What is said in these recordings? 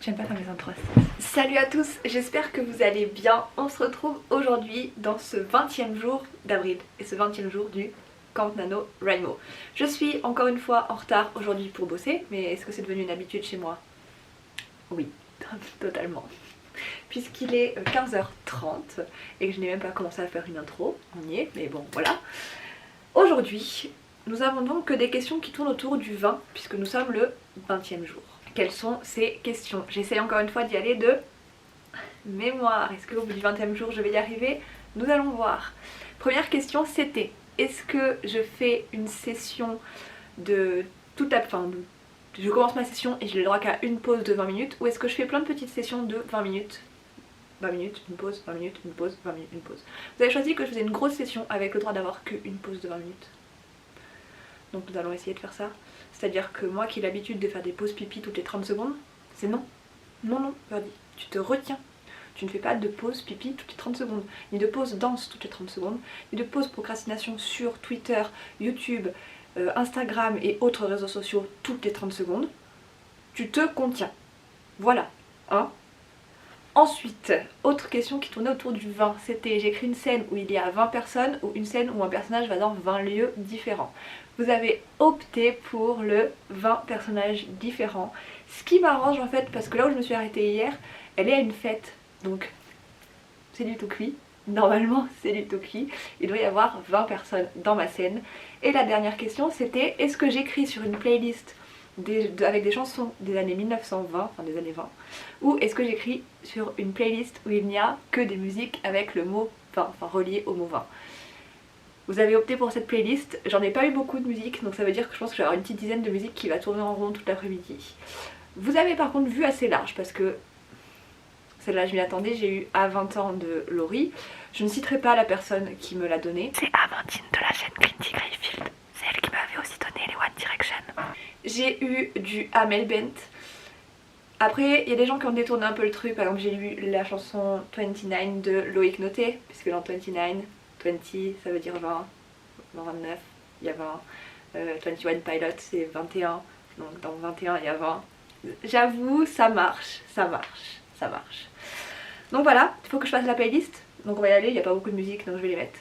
J'aime pas faire mes intros. Salut à tous, j'espère que vous allez bien. On se retrouve aujourd'hui dans ce 20e jour d'avril et ce 20e jour du Camp NaNoWriMo. Je suis encore une fois en retard aujourd'hui pour bosser, mais est-ce que c'est devenu une habitude chez moi? Oui, totalement. Puisqu'il est 15h30 et que je n'ai même pas commencé à faire une intro, on y est, mais bon voilà. Aujourd'hui, nous avons donc des questions qui tournent autour du vin, puisque nous sommes le 20e jour. Quelles sont ces questions? J'essaie encore une fois d'y aller de mémoire. Est-ce qu'au bout du 20e jour je vais y arriver? Nous allons voir. Première question, c'était: est-ce que je fais une session de toute la fin, je commence ma session et je n'ai le droit qu'à une pause de 20 minutes, ou est-ce que je fais plein de petites sessions de 20 minutes, 20 minutes, une pause, 20 minutes, une pause, 20 minutes, une pause? Vous avez choisi que je faisais une grosse session avec le droit d'avoir qu'une pause de 20 minutes. Donc nous allons essayer de faire ça. C'est-à-dire que moi qui ai l'habitude de faire des pauses pipi toutes les 30 secondes, c'est non. Non, non, Birdie, tu te retiens. Tu ne fais pas de pause pipi toutes les 30 secondes, ni de pause danse toutes les 30 secondes, ni de pause procrastination sur Twitter, YouTube, Instagram et autres réseaux sociaux toutes les 30 secondes. Tu te contiens. Voilà. Hein? Ensuite, autre question qui tournait autour du vin, c'était: j'écris une scène où il y a 20 personnes ou une scène où un personnage va dans 20 lieux différents. Vous avez opté pour le 20 personnages différents, ce qui m'arrange en fait parce que là où je me suis arrêtée hier, elle est à une fête, donc c'est du tout cuit. Normalement c'est du tout cuit, il doit y avoir 20 personnes dans ma scène. Et la dernière question c'était: est-ce que j'écris sur une playlist avec des chansons des années 1920, enfin des années 20, ou est-ce que j'écris sur une playlist où il n'y a que des musiques avec le mot vin, enfin relié au mot vin? Vous avez opté pour cette playlist, j'en ai pas eu beaucoup de musique, donc ça veut dire que je pense que je vais avoir une petite dizaine de musiques qui va tourner en rond toute l'après-midi. Vous avez par contre vu assez large parce que celle-là je m'y attendais, j'ai eu à 20 ans de Laurie. Je ne citerai pas la personne qui me l'a donnée. C'est Amandine de la chaîne Quinty Greyfield, c'est elle qui m'avait aussi donné les One Direction. J'ai eu du Amel Bent. Après, il y a des gens qui ont détourné un peu le truc. Par exemple, j'ai eu la chanson 29 de Loïc Noté, puisque dans 29, 20 ça veut dire 20, dans 29 il y a 20, 21 Pilot c'est 21, donc dans 21 il y a 20. J'avoue, ça marche, ça marche, ça marche. Donc voilà, il faut que je fasse la playlist, donc on va y aller, il n'y a pas beaucoup de musique donc je vais les mettre.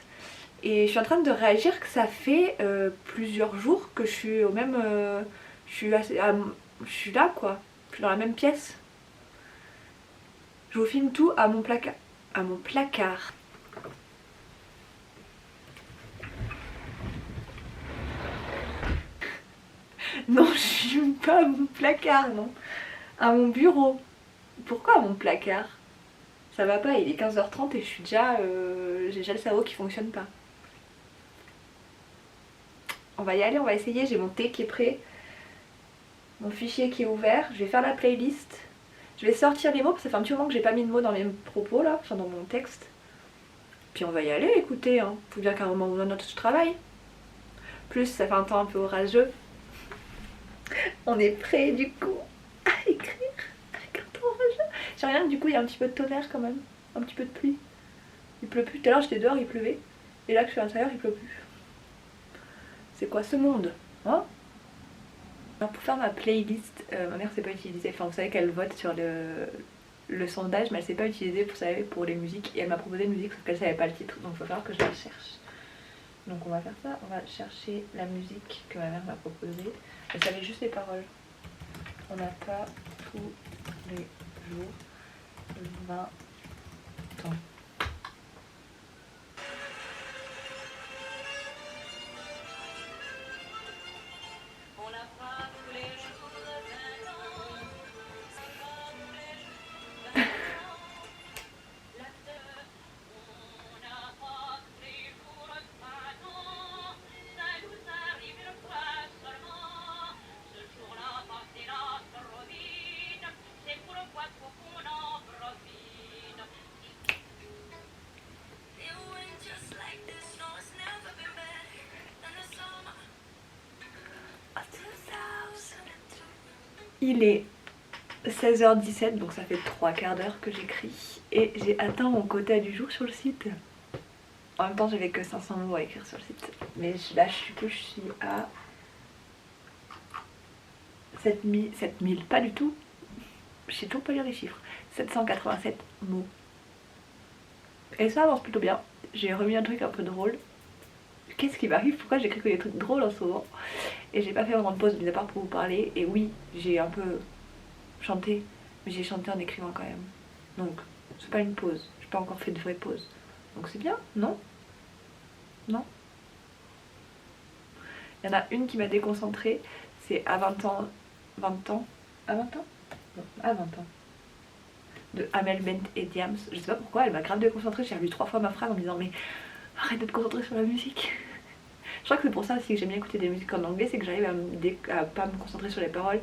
Et je suis en train de réagir que ça fait plusieurs jours que je suis au même... je suis là quoi, je suis dans la même pièce. Je vous filme tout à mon placard. À mon placard. Non, je filme pas à mon placard, non. À mon bureau. Pourquoi à mon placard? Ça va pas, il est 15h30 et je suis déjà... j'ai déjà le cerveau qui fonctionne pas. On va y aller, on va essayer, j'ai mon thé qui est prêt. Mon fichier qui est ouvert, je vais faire la playlist. Je vais sortir les mots parce que ça fait un petit moment que j'ai pas mis de mots dans mes propos là, enfin dans mon texte. Puis on va y aller, écoutez, hein. Faut bien qu'à un moment ou un autre je travaille. Plus ça fait un temps un peu orageux. On est prêt du coup à écrire avec un temps orageux. J'ai rien, du coup il y a un petit peu de tonnerre quand même, un petit peu de pluie. Il pleut plus, tout à l'heure j'étais dehors, il pleuvait. Et là que je suis à l'intérieur, il pleut plus. C'est quoi ce monde, hein? Alors pour faire ma playlist, ma mère s'est pas utilisée, enfin vous savez qu'elle vote sur le sondage, mais elle s'est pas utilisée pour les musiques, et elle m'a proposé une musique sauf qu'elle savait pas le titre, donc il va falloir que je la cherche. Donc on va faire ça, on va chercher la musique que ma mère m'a proposée. Elle savait juste les paroles. On n'a pas tous les jours 20 ans. Il est 16h17, donc ça fait 3/4 d'heure que j'écris et j'ai atteint mon quota du jour sur le site. En même temps j'avais que 500 mots à écrire sur le site, mais là je suis à 7000, pas du tout, je sais toujours pas lire les chiffres, 787 mots. Et ça avance plutôt bien, j'ai remis un truc un peu drôle. Qu'est-ce qui m'arrive? Pourquoi j'écris que des trucs drôles en ce moment? Et j'ai pas fait vraiment de pause, mis à part pour vous parler. Et oui, j'ai un peu chanté, mais j'ai chanté en écrivant quand même. Donc, c'est pas une pause. J'ai pas encore fait de vraie pause. Donc c'est bien, non? Non? Il y en a une qui m'a déconcentrée, c'est à 20 ans. 20 ans? À 20 ans? Non, à 20 ans. De Amel Bent et Diams. Je sais pas pourquoi, elle m'a grave déconcentrée. J'ai relu 3 fois ma phrase en me disant, mais arrête de te concentrer sur la musique. Je crois que c'est pour ça aussi que j'aime bien écouter des musiques en anglais, c'est que j'arrive à pas me concentrer sur les paroles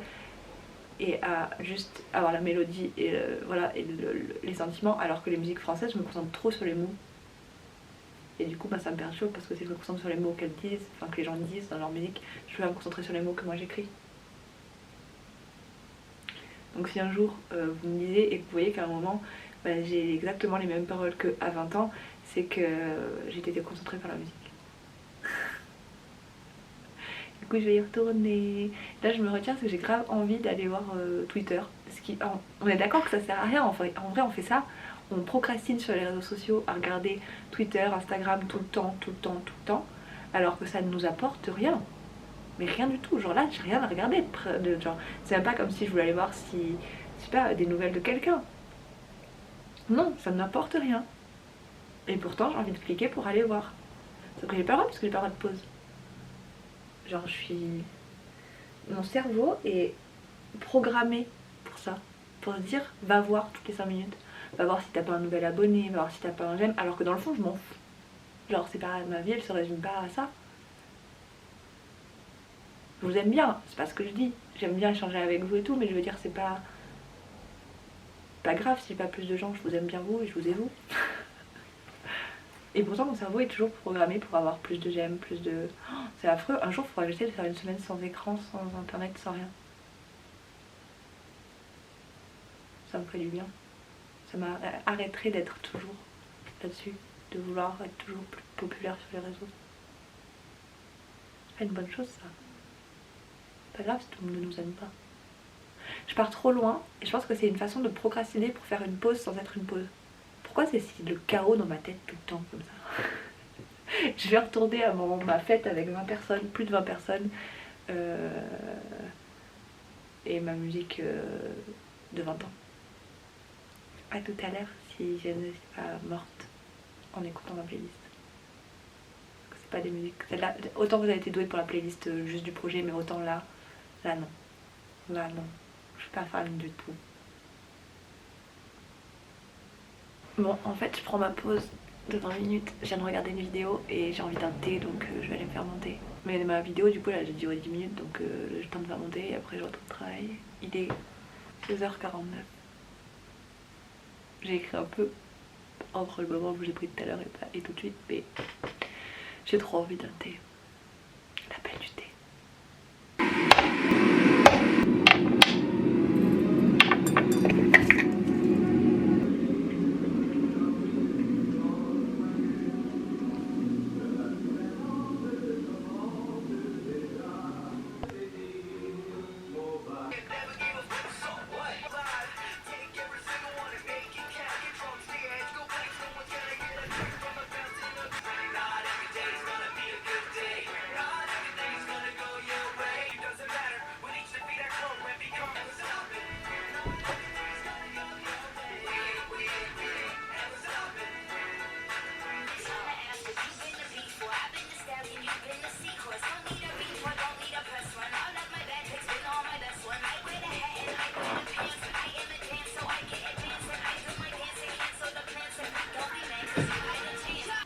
et à juste avoir la mélodie et, voilà, et les sentiments, alors que les musiques françaises, je me concentre trop sur les mots. Et du coup, bah, ça me perturbe parce que si je me concentre sur les mots qu'elles disent, enfin que les gens disent dans leur musique, je vais me concentrer sur les mots que moi j'écris. Donc si un jour vous me lisez et que vous voyez qu'à un moment bah, j'ai exactement les mêmes paroles qu'à 20 ans, c'est que j'ai été concentrée par la musique. Du coup je vais y retourner. Là je me retiens parce que j'ai grave envie d'aller voir Twitter. On est d'accord que ça sert à rien, en vrai on fait ça. On procrastine sur les réseaux sociaux à regarder Twitter, Instagram tout le temps, tout le temps, tout le temps. Alors que ça ne nous apporte rien. Mais rien du tout, genre là j'ai rien à regarder. Genre, c'est même pas comme si je voulais aller voir si, je sais pas, des nouvelles de quelqu'un. Non, ça ne m'apporte rien. Et pourtant j'ai envie de cliquer pour aller voir. Sauf que j'ai pas le droit parce que j'ai pas le droit de pause. Genre je suis... Mon cerveau est programmé pour ça. Pour se dire, va voir toutes les 5 minutes. Va voir si t'as pas un nouvel abonné, va voir si t'as pas un j'aime. Alors que dans le fond je m'en fous. Genre c'est pas ma vie, elle se résume pas à ça. Je vous aime bien, c'est pas ce que je dis. J'aime bien échanger avec vous et tout, mais je veux dire c'est pas grave si pas plus de gens. Je vous aime bien vous et je vous ai vous. Et pourtant mon cerveau est toujours programmé pour avoir plus de j'aime, plus de... Oh, c'est affreux, un jour il faudra que j'essaie de faire une semaine sans écran, sans internet, sans rien. Ça me ferait du bien. Ça m'arrêterait d'être toujours là-dessus, de vouloir être toujours plus populaire sur les réseaux. C'est pas une bonne chose ça. C'est pas grave si tout le monde ne nous aime pas. Je pars trop loin et je pense que c'est une façon de procrastiner pour faire une pause sans être une pause. Pourquoi c'est si le chaos dans ma tête tout le temps comme ça? Je vais retourner à ma fête avec 20 personnes, plus de 20 personnes, et ma musique de 20 ans. A tout à l'heure si je ne suis pas morte en écoutant ma playlist. C'est pas des musiques. Là, autant vous avez été doué pour la playlist juste du projet, mais autant là non. Là non. Je suis pas fan du tout. Bon, en fait, je prends ma pause de 20 minutes. Je viens de regarder une vidéo et j'ai envie d'un thé, donc je vais aller me faire monter. Mais ma vidéo, du coup, là, j'ai duré 10 minutes, donc j'ai le temps de me faire monter et après je retourne au travail. Il est 16h49. J'ai écrit un peu entre le moment où j'ai pris tout à l'heure et tout de suite, mais j'ai trop envie d'un thé. L'appel du thé.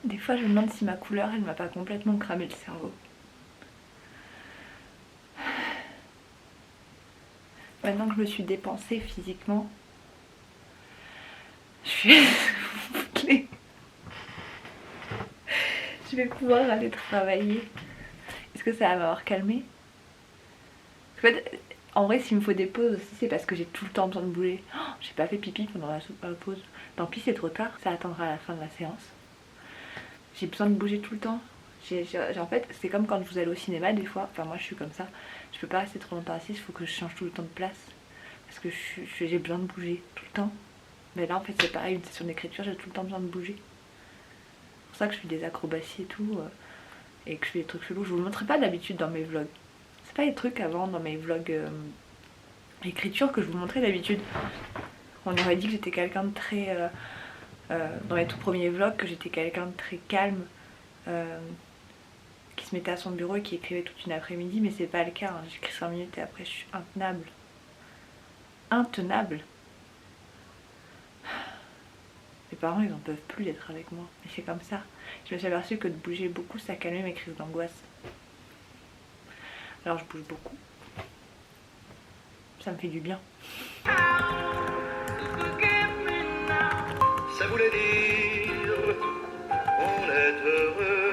Des fois je me demande si ma couleur elle m'a pas complètement cramé le cerveau. Maintenant que je me suis dépensée physiquement, je suis bouclée. Je vais pouvoir aller travailler. Est-ce que ça va m'avoir calmée? En fait, En vrai, s'il me faut des pauses aussi, c'est parce que j'ai tout le temps besoin de bouger. Oh, j'ai pas fait pipi pendant la pause. Tant pis, c'est trop tard, ça attendra à la fin de la séance. J'ai besoin de bouger tout le temps. En fait, c'est comme quand vous allez au cinéma des fois. Enfin, moi je suis comme ça. Je peux pas rester trop longtemps assise, il faut que je change tout le temps de place. Parce que j'ai besoin de bouger tout le temps. Mais là, en fait, c'est pareil, une session d'écriture, j'ai tout le temps besoin de bouger. C'est pour ça que je fais des acrobaties et tout. Et que je fais des trucs chelous. Je vous le montrerai pas d'habitude dans mes vlogs. C'est pas les trucs avant dans mes vlogs écriture que je vous montrais d'habitude. On aurait dit que j'étais quelqu'un de très... dans les tout premiers vlogs, que j'étais quelqu'un de très calme. Qui se mettait à son bureau et qui écrivait toute une après-midi. Mais c'est pas le cas. Hein. J'écris 5 minutes et après je suis intenable. Intenable. Mes parents ils en peuvent plus d'être avec moi. Mais c'est comme ça. Je me suis aperçue que de bouger beaucoup ça calmait mes crises d'angoisse. Alors je bouge beaucoup. Ça me fait du bien. Ça voulait dire on est heureux.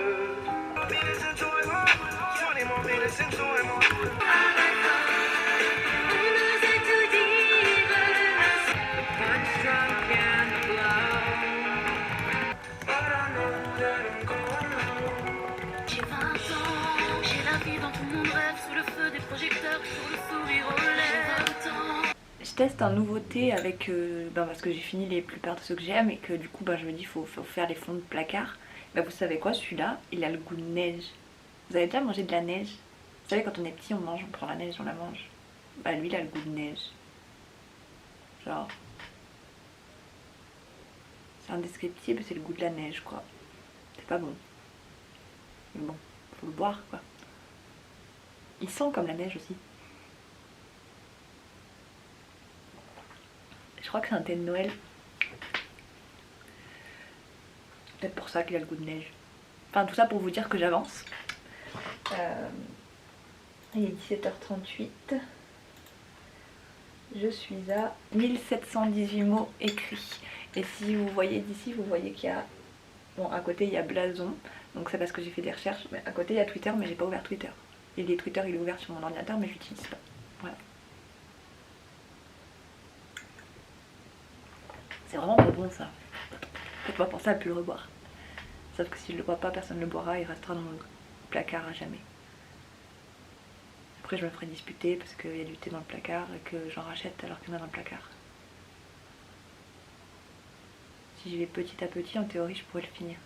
J'ai 20 ans, j'ai la vie dans tout mon rêve, sous le feu des projecteurs, sur le sourire aux lèvres. Je teste un nouveau thé avec, parce que j'ai fini les plupart de ceux que j'aime et que du coup je me dis faut faire les fonds de placard. Vous savez quoi, celui-là il a le goût de neige. Vous avez déjà mangé de la neige? Vous savez quand on est petit on mange, on prend la neige, on la mange. Lui il a le goût de neige. Genre c'est indescriptible, c'est le goût de la neige quoi. C'est pas bon. Mais bon, faut le boire quoi. Il sent comme la neige aussi. Je crois que c'est un thé de Noël. Peut-être pour ça qu'il a le goût de neige. Enfin tout ça pour vous dire que j'avance. Il est 17h38. Je suis à 1718 mots écrits. Et si vous voyez d'ici, vous voyez qu'il y a... Bon, à côté il y a Blason. Donc c'est parce que j'ai fait des recherches. Mais à côté il y a Twitter, mais j'ai pas ouvert Twitter. Et les Twitter il est ouvert sur mon ordinateur, mais je l'utilise pas. Voilà. C'est vraiment pas bon ça. Faites pas penser à plus le reboire. Sauf que si je le bois pas, personne ne le boira, il restera dans le placard à jamais. Après je me ferai disputer parce qu'il y a du thé dans le placard et que j'en rachète alors qu'il y en a dans le placard. Si j'y vais petit à petit, en théorie je pourrais le finir.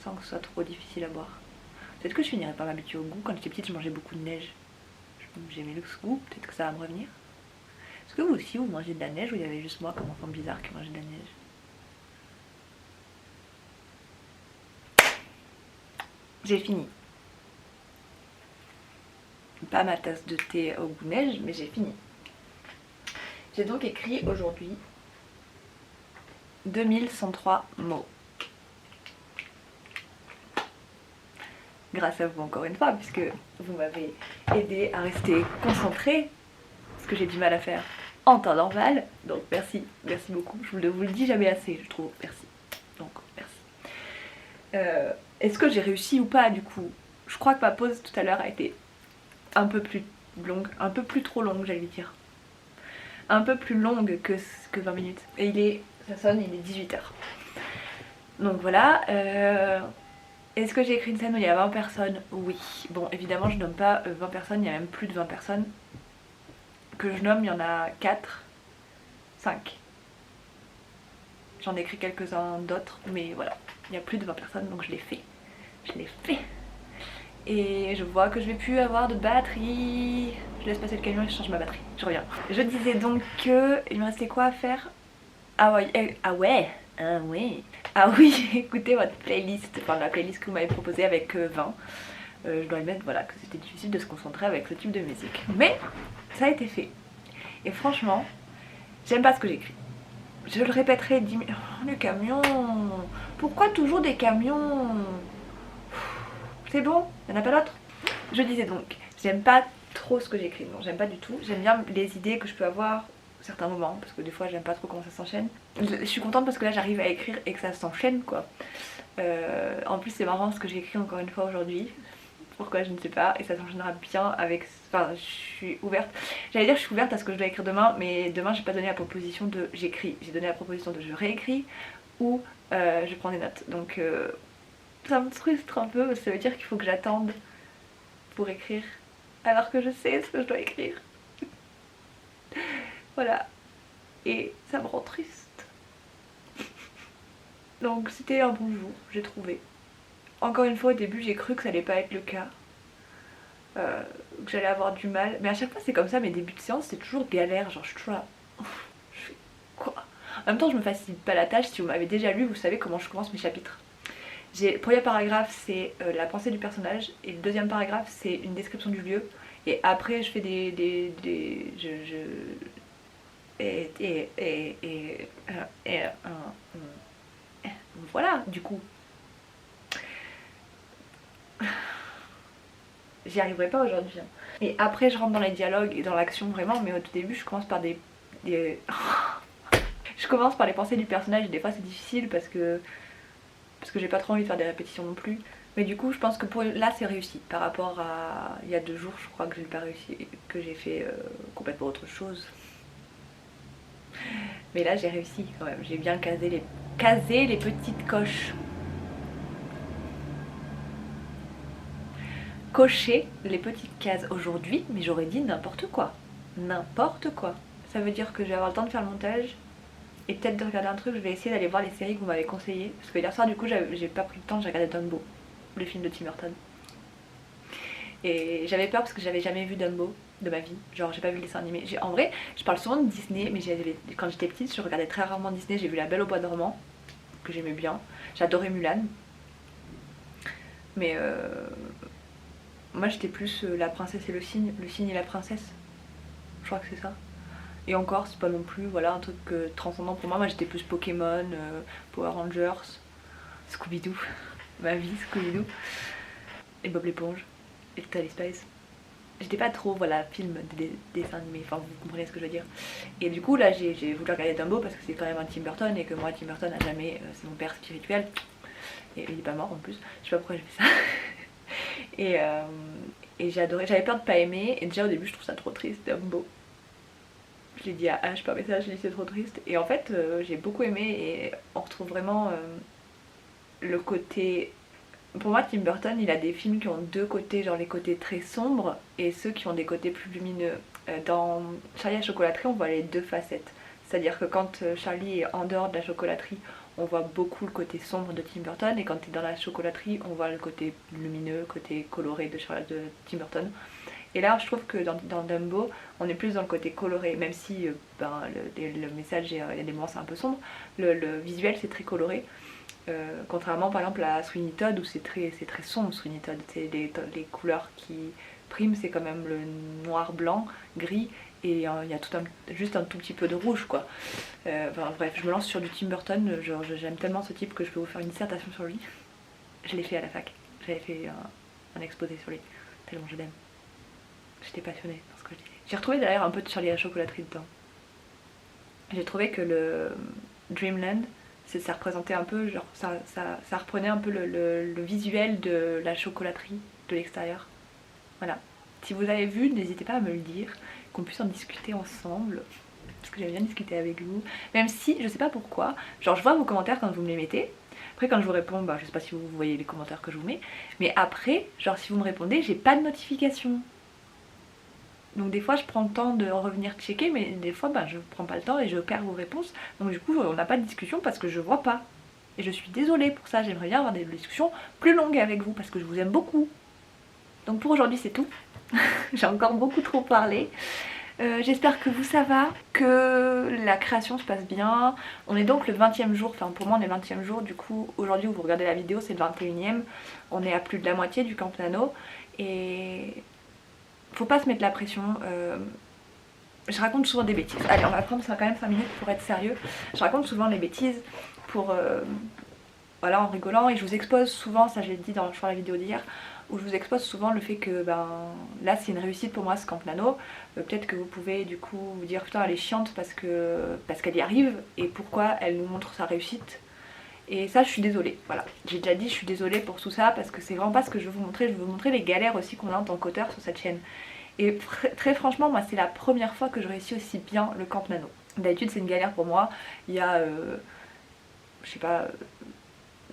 Sans que ce soit trop difficile à boire. Peut-être que je finirais par m'habituer au goût. Quand j'étais petite je mangeais beaucoup de neige. J'aimais le goût, peut-être que ça va me revenir. Est-ce que vous aussi vous mangez de la neige ou il y avait juste moi comme enfant bizarre qui mangeait de la neige? J'ai fini. Pas ma tasse de thé au goût neige, mais j'ai fini. J'ai donc écrit aujourd'hui 2103 mots. Grâce à vous encore une fois, puisque vous m'avez aidé à rester concentrée, ce que j'ai du mal à faire en temps normal. Donc merci, merci beaucoup. Je ne vous le dis jamais assez, je trouve. Merci. Donc merci. Est-ce que j'ai réussi ou pas du coup? Je crois que ma pause tout à l'heure a été un peu plus longue, un peu plus trop longue j'allais dire. Un peu plus longue que 20 minutes. Et ça sonne, il est 18h. Donc voilà. Est-ce que j'ai écrit une scène où il y a 20 personnes? Oui. Bon évidemment je nomme pas 20 personnes, il y a même plus de 20 personnes. Que je nomme, il y en a 4, 5. J'en ai écrit quelques-uns d'autres, mais voilà. Il y a plus de 20 personnes donc je l'ai fait. Je l'ai fait. Et je vois que je vais plus avoir de batterie. Je laisse passer le camion et je change ma batterie. Je reviens. Je disais donc que il me restait quoi à faire? Ah ouais, ah oui, écoutez votre playlist, enfin la playlist que vous m'avez proposée avec 20. Je dois admettre voilà, que c'était difficile de se concentrer avec ce type de musique. Mais ça a été fait. Et franchement, j'aime pas ce que j'écris. Je le répéterai 10 000... Oh, le camion! Pourquoi toujours des camions? C'est bon, il n'y en a pas d'autres. Je disais donc, j'aime pas trop ce que j'écris, non j'aime pas du tout. J'aime bien les idées que je peux avoir à certains moments, parce que des fois j'aime pas trop comment ça s'enchaîne. Je suis contente parce que là j'arrive à écrire et que ça s'enchaîne quoi. En plus c'est marrant ce que j'ai écrit encore une fois aujourd'hui. Pourquoi, je ne sais pas, et ça s'enchaînera bien avec... Enfin, je suis ouverte. J'allais dire je suis ouverte à ce que je dois écrire demain, mais demain j'ai pas donné la proposition de j'écris. J'ai donné la proposition de je réécris ou je prends des notes. Donc ça me frustre un peu parce que ça veut dire qu'il faut que j'attende pour écrire alors que je sais ce que je dois écrire. Voilà. Et ça me rend triste. Donc c'était un bon jour, j'ai trouvé. Encore une fois au début j'ai cru que ça allait pas être le cas. Que j'allais avoir du mal. Mais à chaque fois c'est comme ça, mes débuts de séance c'est toujours galère. Genre je suis toujours là. Je fais quoi? En même temps je me facilite pas la tâche. Si vous m'avez déjà lu vous savez comment je commence mes chapitres. Le premier paragraphe c'est la pensée du personnage. Et le deuxième paragraphe c'est une description du lieu. Et après je fais voilà du coup. J'y arriverai pas aujourd'hui. Hein. Et après je rentre dans les dialogues et dans l'action vraiment, mais au tout début je commence par des... je commence par les pensées du personnage et des fois c'est difficile parce que j'ai pas trop envie de faire des répétitions non plus. Mais du coup je pense que pour là c'est réussi par rapport à il y a 2 jours je crois que j'ai pas réussi, que j'ai fait complètement autre chose. Mais là j'ai réussi quand même, j'ai bien casé les petites coches. Cocher les petites cases aujourd'hui, mais j'aurais dit n'importe quoi. N'importe quoi. Ça veut dire que je vais avoir le temps de faire le montage et peut-être de regarder un truc. Je vais essayer d'aller voir les séries que vous m'avez conseillées. Parce que hier soir du coup j'ai pas pris le temps, j'ai regardé Dumbo, le film de Tim Burton. Et j'avais peur parce que j'avais jamais vu Dumbo de ma vie. Genre j'ai pas vu le dessin animé. En vrai je parle souvent de Disney, mais quand j'étais petite je regardais très rarement Disney. J'ai vu La Belle au bois dormant, que j'aimais bien. J'adorais Mulan. Mais moi j'étais plus la princesse et le cygne et la princesse. Je crois que c'est ça. Et encore c'est pas non plus voilà un truc transcendant pour moi. Moi j'étais plus Pokémon, Power Rangers, Scooby-Doo, ma vie Scooby-Doo, et Bob l'éponge, et Totally Spice. J'étais pas trop voilà film des dessins animés, enfin vous comprenez ce que je veux dire. Et du coup là j'ai voulu regarder Dumbo parce que c'est quand même un Tim Burton et que moi Tim Burton a jamais, c'est mon père spirituel. Et il est pas mort en plus, je sais pas pourquoi j'ai fait ça. Et j'ai adoré, j'avais peur de pas aimer et déjà au début je trouve ça trop triste Dumbo. Je l'ai dit à H par message, j'ai dit c'est trop triste et en fait j'ai beaucoup aimé et on retrouve vraiment le côté... Pour moi Tim Burton il a des films qui ont 2 côtés, genre les côtés très sombres et ceux qui ont des côtés plus lumineux. Dans Charlie et la chocolaterie on voit les 2 facettes, c'est à dire que quand Charlie est en dehors de la chocolaterie on voit beaucoup le côté sombre de Tim Burton et quand il est dans la chocolaterie on voit le côté lumineux, le côté coloré de Tim Burton. Et là je trouve que dans Dumbo on est plus dans le côté coloré, même si le message il y a des moments c'est un peu sombre, le visuel c'est très coloré. Contrairement par exemple à Sweeney Todd où c'est très sombre. Sweeney Todd, les couleurs qui priment c'est quand même le noir, blanc, gris et il y a juste un tout petit peu de rouge quoi. Enfin, bref, je me lance sur du Tim Burton, j'aime tellement ce type que je peux vous faire une dissertation sur lui. Je l'ai fait à la fac, j'avais fait un exposé sur lui, tellement je l'aime. J'étais passionnée dans ce que je disais. J'ai retrouvé d'ailleurs un peu de Charlie et la chocolaterie dedans. J'ai trouvé que le Dreamland, ça représentait un peu, genre ça reprenait un peu le visuel de la chocolaterie de l'extérieur. Voilà. Si vous avez vu, n'hésitez pas à me le dire, qu'on puisse en discuter ensemble. Parce que j'aime bien discuter avec vous. Même si, je sais pas pourquoi, genre je vois vos commentaires quand vous me les mettez. Après quand je vous réponds, je sais pas si vous voyez les commentaires que je vous mets. Mais après, genre si vous me répondez, j'ai pas de notification. Donc des fois je prends le temps de revenir checker, mais des fois je prends pas le temps et je perds vos réponses. Donc du coup on n'a pas de discussion parce que je vois pas. Et je suis désolée pour ça, j'aimerais bien avoir des discussions plus longues avec vous parce que je vous aime beaucoup. Donc pour aujourd'hui c'est tout. J'ai encore beaucoup trop parlé. J'espère que vous ça va, que la création se passe bien. On est donc le 20e jour, enfin pour moi on est le 20e jour, du coup aujourd'hui où vous regardez la vidéo c'est le 21e. On est à plus de la moitié du Camp Nano et faut pas se mettre la pression. Je raconte souvent des bêtises. Allez, on va prendre ça quand même 5 minutes pour être sérieux. Je raconte souvent les bêtises pour voilà, en rigolant et je vous expose souvent, ça j'ai dit dans la vidéo d'hier, où je vous expose souvent le fait que là c'est une réussite pour moi ce Camp Nano. Peut-être que vous pouvez du coup vous dire putain elle est chiante parce qu'elle y arrive et pourquoi elle nous montre sa réussite. Et ça je suis désolée, voilà. J'ai déjà dit je suis désolée pour tout ça parce que c'est vraiment pas ce que je veux vous montrer. Je veux vous montrer les galères aussi qu'on a en tant qu'auteur sur cette chaîne. Et très franchement moi c'est la première fois que je réussis aussi bien le Camp Nano. D'habitude c'est une galère pour moi, il y a je sais pas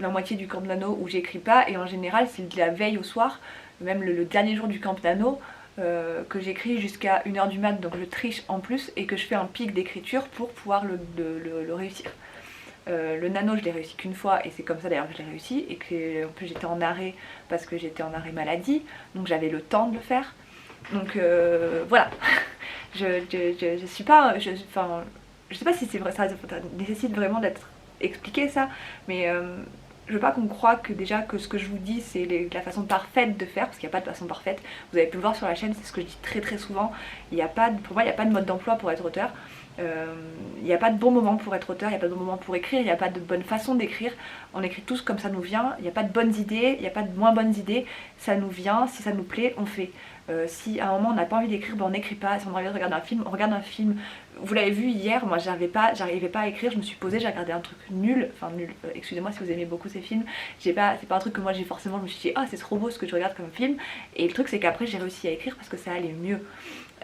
la moitié du Camp Nano où j'écris pas, et en général c'est de la veille au soir, même le dernier jour du Camp Nano que j'écris jusqu'à 1h du mat, donc je triche en plus et que je fais un pic d'écriture pour pouvoir le réussir. Le nano je l'ai réussi qu'une fois et c'est comme ça d'ailleurs que je l'ai réussi, et que en plus j'étais en arrêt parce que j'étais en arrêt maladie, donc j'avais le temps de le faire. Donc voilà, je suis pas, enfin je sais pas si c'est vrai, ça nécessite vraiment d'être expliqué ça, mais je veux pas qu'on croie que déjà que ce que je vous dis c'est la façon parfaite de faire, parce qu'il n'y a pas de façon parfaite. Vous avez pu le voir sur la chaîne, c'est ce que je dis très souvent. Pour moi il n'y a pas de mode d'emploi pour être auteur. Il n'y a pas de bon moment pour être auteur, il n'y a pas de bon moment pour écrire, il n'y a pas de bonne façon d'écrire. On écrit tous comme ça nous vient, il n'y a pas de bonnes idées, il n'y a pas de moins bonnes idées. Ça nous vient, si ça nous plaît, on fait. Si à un moment on n'a pas envie d'écrire, ben on n'écrit pas. Si on a envie de regarder un film, on regarde un film. Vous l'avez vu hier, moi j'arrivais pas à écrire, je me suis posée, j'ai regardé un truc nul, enfin nul, excusez-moi si vous aimez beaucoup ces films, c'est pas un truc que moi j'ai forcément, je me suis dit ah c'est trop beau ce que je regarde comme film, et le truc c'est qu'après j'ai réussi à écrire parce que ça allait mieux.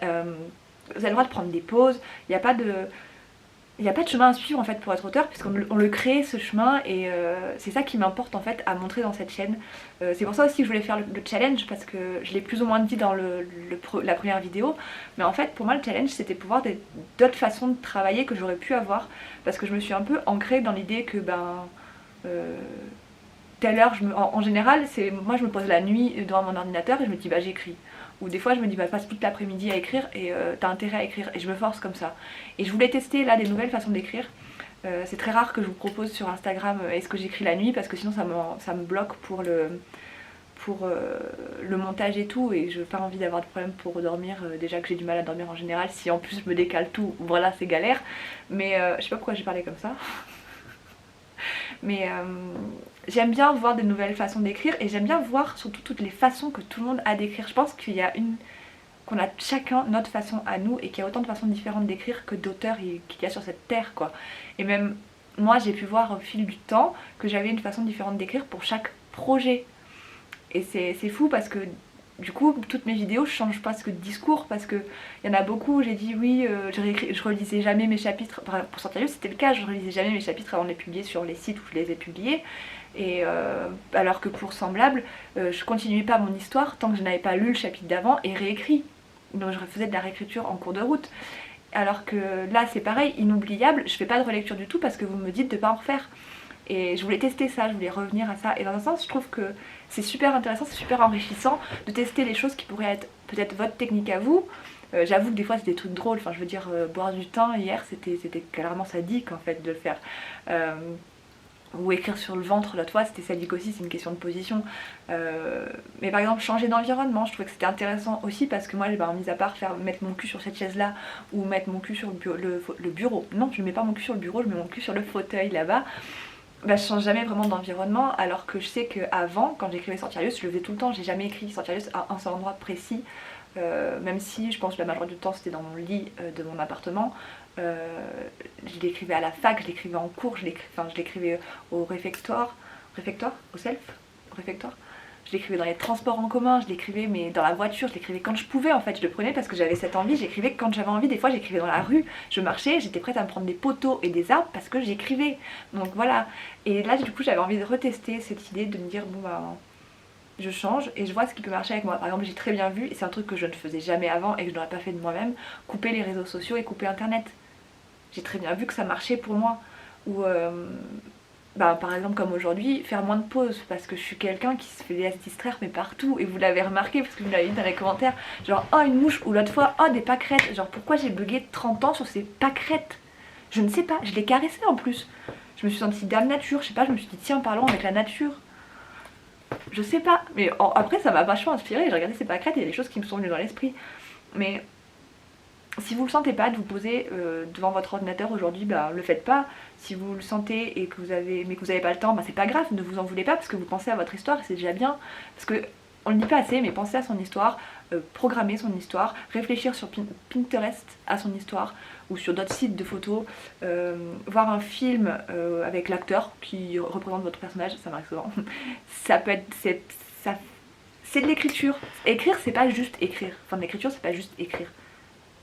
Vous avez le droit de prendre des pauses, il n'y a pas de chemin à suivre en fait pour être auteur, puisqu'on le crée ce chemin, et c'est ça qui m'importe en fait à montrer dans cette chaîne. C'est pour ça aussi que je voulais faire le challenge, parce que je l'ai plus ou moins dit dans la première vidéo, mais en fait pour moi le challenge c'était pouvoir d'autres façons de travailler que j'aurais pu avoir, parce que je me suis un peu ancrée dans l'idée que telle heure, en général moi je me pose la nuit devant mon ordinateur et je me dis bah j'écris. Ou des fois je me dis bah passe toute l'après-midi à écrire et t'as intérêt à écrire, et je me force comme ça. Et je voulais tester là des nouvelles façons d'écrire. C'est très rare que je vous propose sur Instagram est-ce que j'écris la nuit, parce que sinon ça me bloque pour le montage et tout, et je n'ai pas envie d'avoir de problème pour dormir, déjà que j'ai du mal à dormir en général, si en plus je me décale tout, voilà c'est galère. Mais je sais pas pourquoi j'ai parlé comme ça. Mais j'aime bien voir des nouvelles façons d'écrire, et j'aime bien voir surtout toutes les façons que tout le monde a d'écrire. Je pense qu'on a chacun notre façon à nous, et qu'il y a autant de façons différentes d'écrire que d'auteurs qu'il y a sur cette terre quoi. Et même moi j'ai pu voir au fil du temps que j'avais une façon différente d'écrire pour chaque projet. Et c'est fou parce que du coup toutes mes vidéos je change presque de discours, parce que il y en a beaucoup où j'ai dit oui je relisais jamais mes chapitres, enfin, pour Sortir c'était le cas, je relisais jamais mes chapitres avant de les publier sur les sites où je les ai publiés, et alors que pour Semblable je continuais pas mon histoire tant que je n'avais pas lu le chapitre d'avant et réécrit, donc je faisais de la réécriture en cours de route. Alors que là c'est pareil, Inoubliable, je fais pas de relecture du tout parce que vous me dites de pas en refaire. Et je voulais tester ça, je voulais revenir à ça. Et dans un sens, je trouve que c'est super intéressant, c'est super enrichissant de tester les choses qui pourraient être peut-être votre technique à vous. J'avoue que des fois c'est des trucs drôles, enfin je veux dire, boire du thym hier c'était clairement sadique en fait de le faire. Ou écrire sur le ventre l'autre fois c'était sadique aussi, c'est une question de position. Mais par exemple changer d'environnement, je trouvais que c'était intéressant aussi, parce que moi mis à part mettre mon cul sur cette chaise là ou mettre mon cul sur le bureau, non je ne mets pas mon cul sur le bureau, je mets mon cul sur le fauteuil là-bas. Bah, je change jamais vraiment d'environnement, alors que je sais qu'avant, quand j'écrivais Sortirius, je le faisais tout le temps, j'ai jamais écrit Sortirius à un seul endroit précis, même si je pense que la majorité du temps c'était dans mon lit de mon appartement. Je l'écrivais à la fac, je l'écrivais en cours, je l'écrivais au réfectoire, au self, au réfectoire. Je l'écrivais dans les transports en commun, je l'écrivais mais dans la voiture, je l'écrivais quand je pouvais en fait, je le prenais parce que j'avais cette envie, j'écrivais quand j'avais envie, des fois j'écrivais dans la rue, je marchais, j'étais prête à me prendre des poteaux et des arbres parce que j'écrivais, donc voilà. Et là du coup j'avais envie de retester cette idée de me dire bon bah je change et je vois ce qui peut marcher avec moi. Par exemple j'ai très bien vu, et c'est un truc que je ne faisais jamais avant et que je n'aurais pas fait de moi-même, couper les réseaux sociaux et couper internet. J'ai très bien vu que ça marchait pour moi. Ou par exemple comme aujourd'hui, faire moins de pauses, parce que je suis quelqu'un qui se fait distraire mais partout, et vous l'avez remarqué parce que vous l'avez dit dans les commentaires, genre oh une mouche, ou l'autre fois oh des pâquerettes, genre pourquoi j'ai bugué 30 ans sur ces pâquerettes, je ne sais pas, je les caressais en plus, je me suis sentie dame nature, je sais pas, je me suis dit tiens parlons avec la nature, je sais pas, mais après ça m'a vachement inspirée, j'ai regardé ces pâquerettes et il y a des choses qui me sont venues dans l'esprit, mais si vous le sentez pas de vous poser devant votre ordinateur aujourd'hui, le faites pas. Si vous le sentez et que vous avez pas le temps, c'est pas grave, ne vous en voulez pas parce que vous pensez à votre histoire et c'est déjà bien. Parce que on le dit pas assez, mais pensez à son histoire, programmer son histoire, réfléchir sur Pinterest à son histoire ou sur d'autres sites de photos, voir un film avec l'acteur qui représente votre personnage, ça m'arrive souvent. Ça peut être... c'est de l'écriture. Écrire, c'est pas juste écrire. Enfin, l'écriture, c'est pas juste écrire.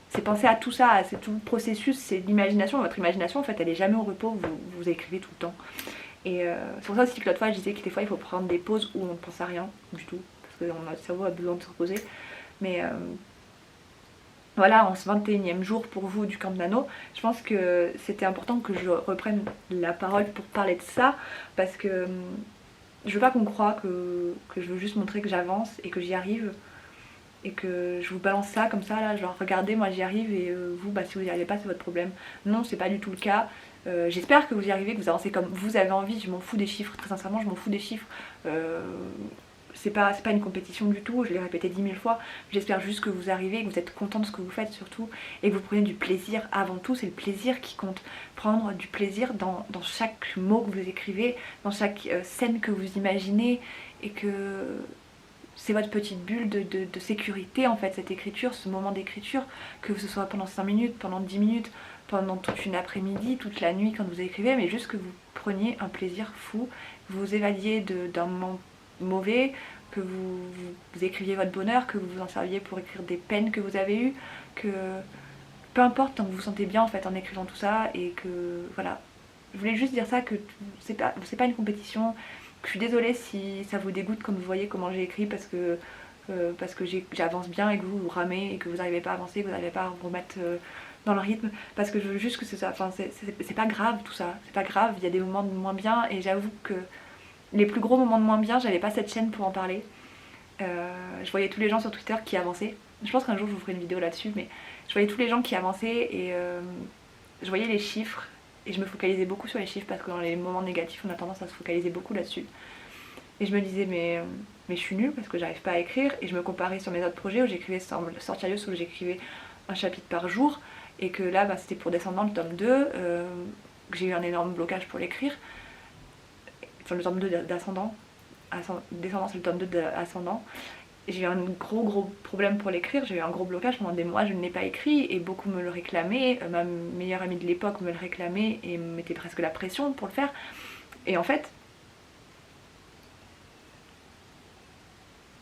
C'est penser à tout ça, c'est tout le processus, c'est l'imagination. Votre imagination, en fait, elle est jamais au repos, vous écrivez tout le temps. Et c'est pour ça aussi que l'autre fois, je disais que des fois, il faut prendre des pauses où on ne pense à rien du tout. Parce que notre cerveau a besoin de se reposer. Mais voilà, en ce 21e jour pour vous du Camp Nano, je pense que c'était important que je reprenne la parole pour parler de ça. Parce que je veux pas qu'on croie que je veux juste montrer que j'avance et que j'y arrive. Et que je vous balance ça comme ça là, genre regardez moi j'y arrive et vous bah si vous n'y arrivez pas c'est votre problème. Non, c'est pas du tout le cas. J'espère que vous y arrivez, que vous avancez comme vous avez envie, je m'en fous des chiffres, très sincèrement je m'en fous des chiffres. C'est pas une compétition du tout, je l'ai répété 10 000 fois. J'espère juste que vous arrivez, que vous êtes content de ce que vous faites surtout et que vous prenez du plaisir avant tout, c'est le plaisir qui compte. Prendre du plaisir dans chaque mot que vous écrivez, dans chaque scène que vous imaginez et que c'est votre petite bulle de sécurité en fait, cette écriture, ce moment d'écriture, que ce soit pendant 5 minutes, pendant 10 minutes, pendant toute une après-midi, toute la nuit quand vous écrivez, mais juste que vous preniez un plaisir fou, vous évadiez d'un moment mauvais, que vous écriviez votre bonheur, que vous vous en serviez pour écrire des peines que vous avez eues, que peu importe, tant que vous vous sentez bien en fait en écrivant tout ça, et que voilà. Je voulais juste dire ça, que c'est pas une compétition. Je suis désolée si ça vous dégoûte comme vous voyez comment j'ai écrit parce que j'avance bien et que vous ramez et que vous n'arrivez pas à avancer, que vous n'arrivez pas à vous remettre dans le rythme, parce que je veux juste que c'est ça, enfin c'est pas grave tout ça, c'est pas grave, il y a des moments de moins bien et j'avoue que les plus gros moments de moins bien, j'avais pas cette chaîne pour en parler. Je voyais tous les gens sur Twitter qui avançaient, je pense qu'un jour je vous ferai une vidéo là-dessus, mais je voyais tous les gens qui avançaient et je voyais les chiffres. Et je me focalisais beaucoup sur les chiffres parce que dans les moments négatifs on a tendance à se focaliser beaucoup là-dessus. Et je me disais mais je suis nulle parce que j'arrive pas à écrire. Et je me comparais sur mes autres projets où j'écrivais Sortirios, où j'écrivais un chapitre par jour. Et que là bah, c'était pour Descendant, le tome 2, que j'ai eu un énorme blocage pour l'écrire. Enfin le tome 2 d'Ascendant. Descendant c'est le tome 2 d'Ascendant. J'ai eu un gros problème pour l'écrire, j'ai eu un gros blocage pendant des mois, je ne l'ai pas écrit et beaucoup me le réclamaient, ma meilleure amie de l'époque me le réclamait et me mettait presque la pression pour le faire. Et en fait,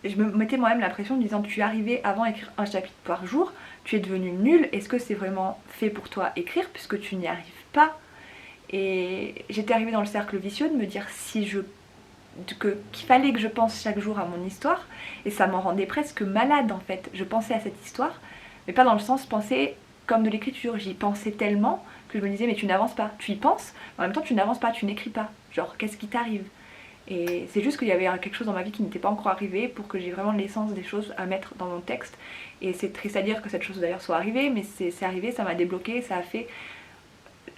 je me mettais moi-même la pression en me disant tu es arrivé avant à écrire un chapitre par jour, tu es devenu nul, est-ce que c'est vraiment fait pour toi écrire puisque tu n'y arrives pas? Et j'étais arrivée dans le cercle vicieux de me dire qu'il fallait que je pense chaque jour à mon histoire et ça m'en rendait presque malade en fait. Je pensais à cette histoire mais pas dans le sens penser comme de l'écriture, j'y pensais tellement que je me disais mais tu n'avances pas, tu y penses mais en même temps tu n'avances pas, tu n'écris pas, genre qu'est-ce qui t'arrive? Et c'est juste qu'il y avait quelque chose dans ma vie qui n'était pas encore arrivé pour que j'ai vraiment l'essence des choses à mettre dans mon texte. Et c'est triste à dire que cette chose d'ailleurs soit arrivée, mais c'est arrivé, ça m'a débloqué, ça a fait...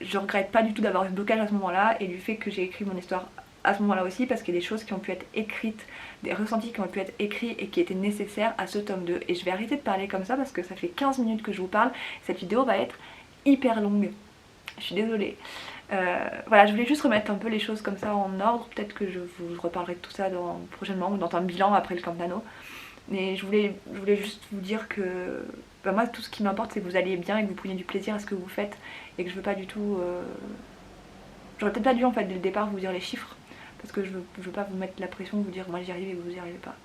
Je regrette pas du tout d'avoir eu ce blocage à ce moment-là et du fait que j'ai écrit mon histoire à ce moment-là aussi, parce qu'il y a des choses qui ont pu être écrites, des ressentis qui ont pu être écrits et qui étaient nécessaires à ce tome 2. Et je vais arrêter de parler comme ça parce que ça fait 15 minutes que je vous parle, cette vidéo va être hyper longue. Je suis désolée. Voilà, je voulais juste remettre un peu les choses comme ça en ordre, peut-être que je vous reparlerai de tout ça prochainement ou dans un bilan après le Camp Nano. Mais je voulais juste vous dire que bah moi tout ce qui m'importe c'est que vous alliez bien et que vous preniez du plaisir à ce que vous faites et que je veux pas du tout... J'aurais peut-être pas dû en fait dès le départ vous dire les chiffres parce que je veux pas vous mettre la pression de vous dire moi j'y arrive et que vous y arrivez pas.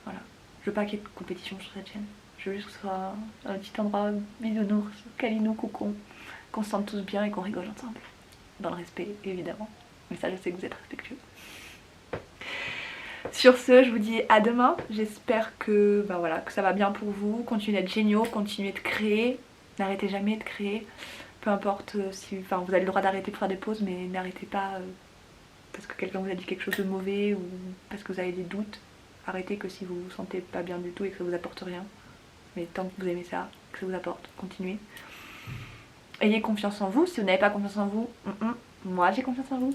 Voilà. Je veux pas qu'il y ait de compétition sur cette chaîne. Je veux juste que ce soit un petit endroit bisounours, câlinou, cocon, qu'on se sente tous bien et qu'on rigole ensemble. Dans le respect évidemment. Mais ça je sais que vous êtes respectueux. Sur ce, je vous dis à demain. J'espère que, ben voilà, que ça va bien pour vous. Continuez d'être géniaux, continuez de créer. N'arrêtez jamais de créer. Peu importe si... Enfin, vous avez le droit d'arrêter pour faire des pauses, mais n'arrêtez pas parce que quelqu'un vous a dit quelque chose de mauvais ou parce que vous avez des doutes. Arrêtez que si vous vous sentez pas bien du tout et que ça vous apporte rien. Mais tant que vous aimez ça, que ça vous apporte, continuez. Ayez confiance en vous. Si vous n'avez pas confiance en vous, moi j'ai confiance en vous.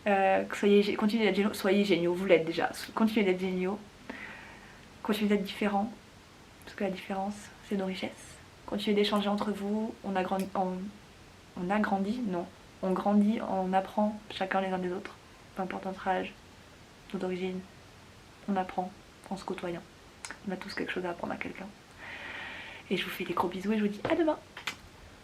Continuez d'être géniaux, soyez géniaux, vous l'êtes déjà, continuez d'être géniaux, continuez d'être différents, parce que la différence c'est nos richesses. Continuez d'échanger entre vous, on grandit, on apprend chacun les uns des autres, peu importe notre âge, notre origine, on apprend en se côtoyant. On a tous quelque chose à apprendre à quelqu'un. Et je vous fais des gros bisous et je vous dis à demain.